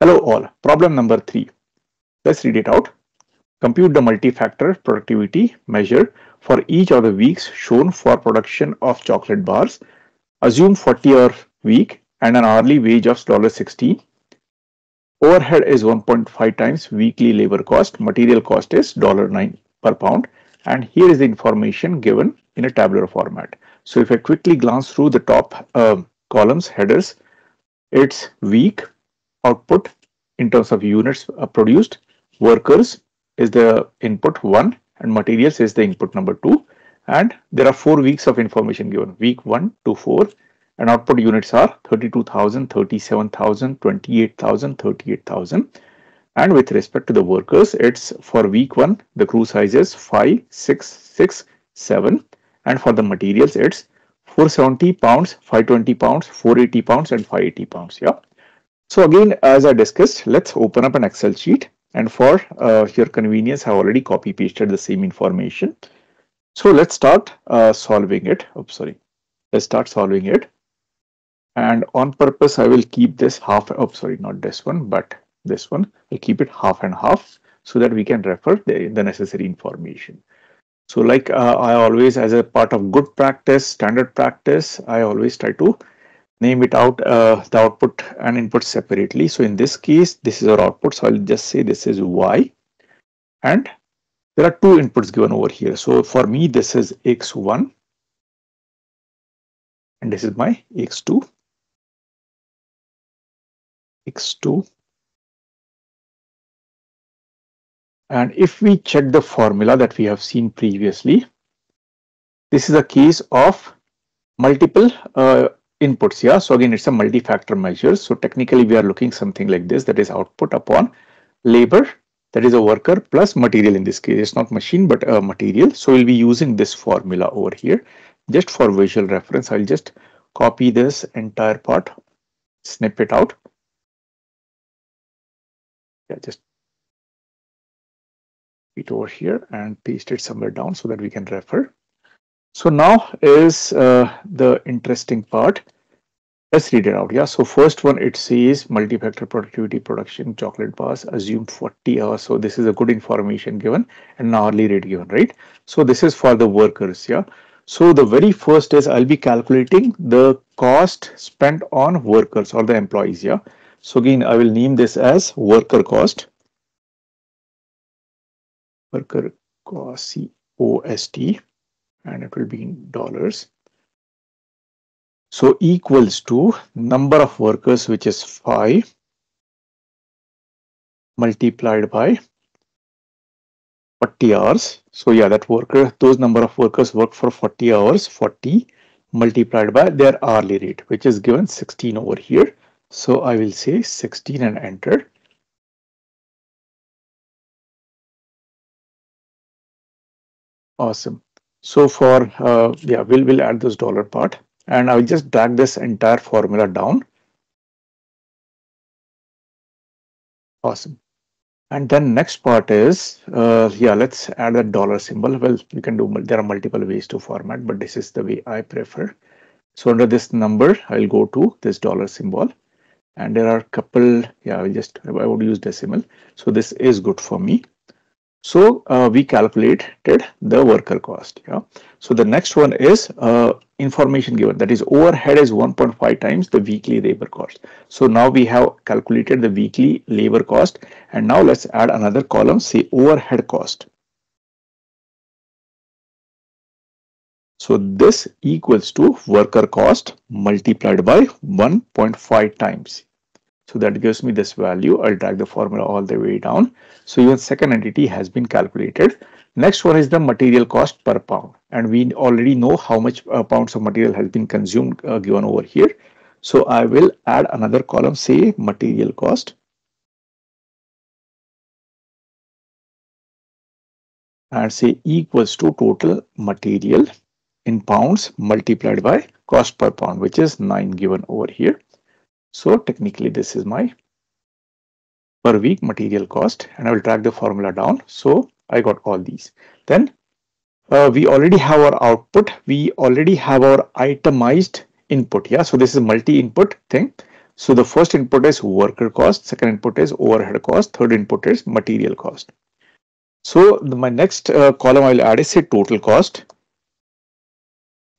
Hello all, problem number 3. Let's read it out. Compute the multi-factor productivity measure for each of the weeks shown for production of chocolate bars. Assume 40-hour week and an hourly wage of $16. Overhead is 1.5 times weekly labor cost. Material cost is $9 per pound. And here is the information given in a tabular format. So if I quickly glance through the top columns, headers, it's week, output in terms of units produced, workers is the input 1 and materials is the input number 2, and there are 4 weeks of information given, week 1 to 4, and output units are 32,000, 37,000, 28,000, 38,000. And with respect to the workers, it's for week 1 the crew size is 5, 6, 6, 7, and for the materials it's 470 pounds, 520 pounds, 480 pounds and 580 pounds. Yeah. So again, as I discussed, let's open up an Excel sheet, and for your convenience, I have already copy pasted the same information. So let's start solving it. Oops, sorry. Let's start solving it. And on purpose, I will keep this half. Oh, sorry, not this one, but this one. I'll keep it half and half so that we can refer the necessary information. So like I always, as a part of good practice, standard practice, I always try to name it out, the output and input separately. So in this case, this is our output. So I'll just say this is Y, and there are 2 inputs given over here. So for me, this is X1 and this is my X2. And if we check the formula that we have seen previously, this is a case of multiple inputs. Yeah, so again, it's a multi-factor measure. So technically we are looking something like this, that is output upon labor, that is a worker, plus material. In this case, it's not machine but material. So we'll be using this formula over here. Just for visual reference, I'll just copy this entire part, snip it out. Yeah, just it over here and paste it somewhere down so that we can refer. So now is the interesting part. Let's read it out. Yeah, so first one, it says multi-factor productivity production chocolate bars, assume 40 hours. So this is a good information given and an hourly rate given, right? So this is for the workers. Yeah, so the very first is I'll be calculating the cost spent on workers or the employees. Yeah, so again, I will name this as worker cost. Worker cost, COST, and it will be in dollars. So equals to number of workers, which is 5, multiplied by 40 hours. So yeah, that worker, those number of workers work for 40 hours, 40 multiplied by their hourly rate, which is given 16 over here. So I will say 16 and enter. Awesome. So for yeah, we'll add this dollar part, and I'll just drag this entire formula down. Awesome. And then next part is yeah, let's add a dollar symbol. Well, you can do, there are multiple ways to format, but this is the way I prefer. So under this number, I'll go to this dollar symbol, and there are a couple. Yeah, I would use decimal. So this is good for me. So we calculated the worker cost. Yeah. So the next one is information given, that is overhead is 1.5 times the weekly labor cost. So now we have calculated the weekly labor cost, and now let's add another column, say overhead cost. So this equals to worker cost multiplied by 1.5 times. So that gives me this value. I'll drag the formula all the way down. So even second entity has been calculated. Next one is the material cost per pound. And we already know how much pounds of material has been consumed given over here. So I will add another column, say material cost. And say equals to total material in pounds multiplied by cost per pound, which is 9 given over here. So technically this is my per week material cost, and I will drag the formula down. So I got all these. Then we already have our output. We already have our itemized input. Yeah, so this is multi-input thing. So the first input is worker cost, second input is overhead cost, third input is material cost. So my next column I'll add is say total cost,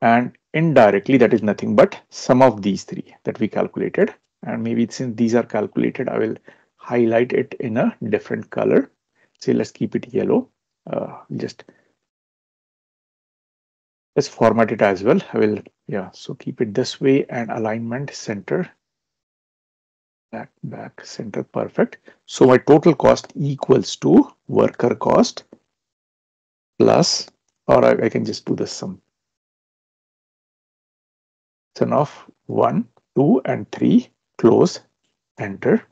and indirectly that is nothing but sum of these three that we calculated. And maybe since these are calculated, I will highlight it in a different color. Say let's keep it yellow. Let's format it as well. I will, yeah, so keep it this way, and alignment center, back center, perfect. So my total cost equals to worker cost plus, or I can just do the sum of 1, 2, and 3, close, enter.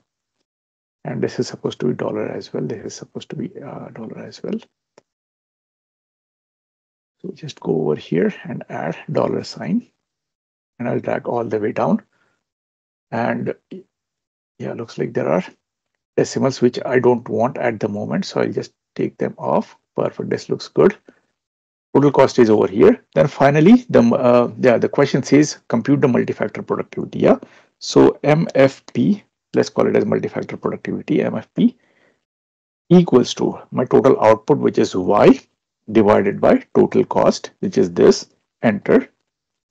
And this is supposed to be dollar as well. This is supposed to be dollar as well. So just go over here and add dollar sign, and I'll drag all the way down. And yeah, looks like there are decimals which I don't want at the moment, so I'll just take them off. Perfect, this looks good. Total cost is over here. Then finally, the question says compute the multi-factor productivity. Yeah, so MFP, let's call it as multi-factor productivity. MFP equals to my total output, which is Y, divided by total cost, which is this. Enter.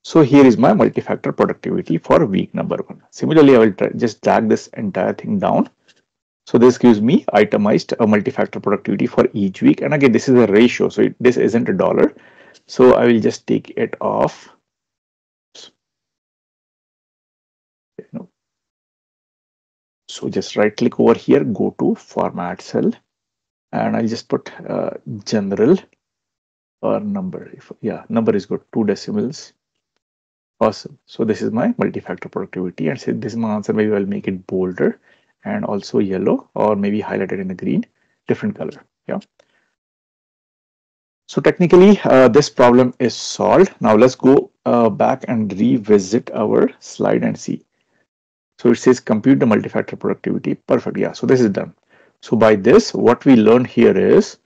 So here is my multi-factor productivity for week number 1. Similarly, I will just drag this entire thing down. So this gives me itemized multi-factor productivity for each week. And again, this is a ratio, so this isn't a dollar. So I will just take it off. So just right click over here, go to format cell, and I'll just put general or number. Number is good, 2 decimals. Awesome. So this is my multi-factor productivity, and say this is my answer. Maybe I'll make it bolder and also yellow, or maybe highlighted in a green, different color. Yeah. So technically this problem is solved. Now let's go back and revisit our slide and see. So it says compute the multi-factor productivity. Perfect. Yeah. So this is done. So by this, what we learned here is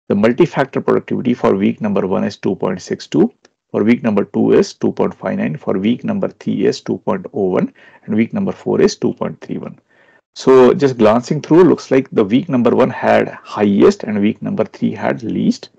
the multi-factor productivity for week number 1 is 2.62. For week number 2 is 2.59. For week number 3 is 2.01. And week number 4 is 2.31. So just glancing through, looks like the week number 1 had highest and week number 3 had least.